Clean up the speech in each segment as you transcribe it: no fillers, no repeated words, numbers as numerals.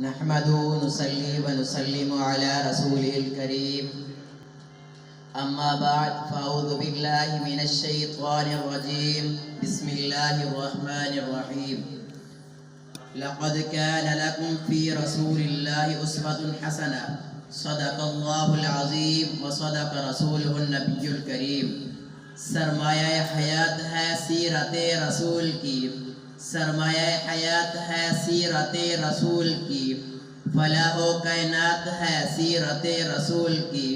نحمده نصلي ونسلم على رسوله الكريم أما بعد فأعوذ بالله من الشيطان الرجيم بسم الله الرحمن الرحيم لقد كان لكم في رسول الله أسوة حسنة صدق الله العظيم وصدق رسوله النبي الكريم سرمایہ حیات ہے سیرت رسول کی، سرمایہ حیات ہے سیرت رسول کی، فلاح و کائنات ہے سیرت رسول کی۔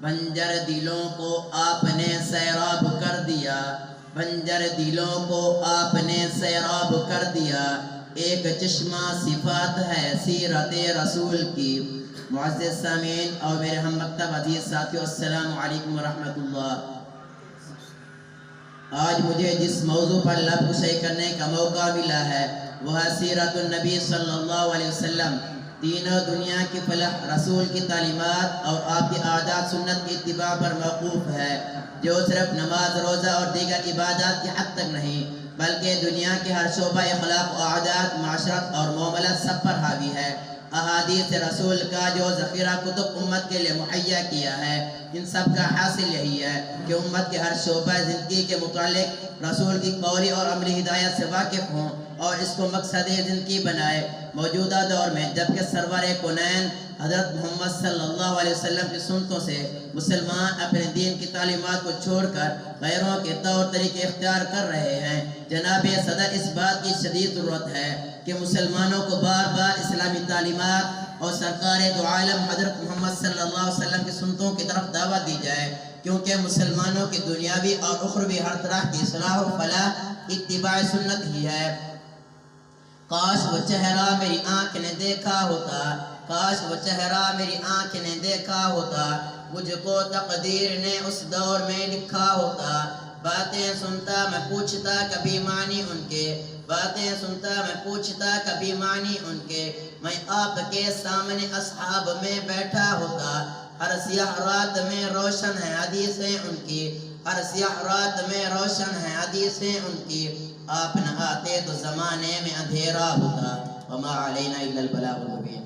بنجر دلوں کو آپ نے سیراب کر دیا، بنجر دلوں کو آپ نے سیراب کر دیا، ایک چشمہ صفات ہے سیرت رسول کی۔ معزز سامعین اور میرے ہم مکتب عزیز ساتھیو، السلام علیکم ورحمۃ اللہ۔ آج مجھے جس موضوع پر لب کشائی کرنے کا موقع ملا ہے وہ ہے سیرت النبی صلی اللہ علیہ وسلم۔ تینوں دنیا کی فلاح رسول کی تعلیمات اور آپ کی عادات سنت کی اتباع پر موقوف ہے، جو صرف نماز روزہ اور دیگر عبادات کی حد تک نہیں بلکہ دنیا کے ہر شعبہ اخلاق و عادات، معاشرت اور معاملات سب پر حاوی ہے۔ احادیث رسول کا جو ذخیرہ کتب امت کے لیے مہیا کیا ہے، ان سب کا حاصل یہی ہے کہ امت کے ہر شعبہ زندگی کے متعلق رسول کی قولی اور عملی ہدایت سے واقف ہوں اور اس کو مقصد زندگی بنائے۔ موجودہ دور میں جبکہ سرور کونین حضرت محمد صلی اللہ علیہ وسلم کی سنتوں سے مسلمان اپنے دین کی تعلیمات کو چھوڑ کر غیروں کے طور طریقے اختیار کر رہے ہیں، جناب صدر اس بات کی شدید ضرورت ہے کہ مسلمانوں کو بار بار اسلامی تعلیمات اور سرکار دو عالم حضرت محمد صلی اللہ علیہ وسلم کی سنتوں کی طرف دعوت دی جائے، کیونکہ مسلمانوں کی دنیاوی اور اخروی ہر طرح کی اصلاح و فلاح اتباع سنت ہی ہے۔ کاش وہ چہرہ میری آنکھ نے دیکھا ہوتا، کاش وہ چہرہ میری آنکھ نے دیکھا ہوتا، مجھ کو تقدیر نے اس دور میں لکھا ہوتا۔ باتیں سنتا میں پوچھتا کبھی معنی ان کے، باتیں سنتا میں پوچھتا کبھی معنی ان کے، میں آپ کے سامنے اصحاب میں بیٹھا ہوتا۔ ہر سیاہ رات میں روشن ہے حدیثیں ان کی، ہر سیاہ رات میں روشن ہے حدیثیں ان کی، آپ نہ آتے تو زمانے میں اندھیرا ہوتا۔ وما علینا الا البلاغ المبین۔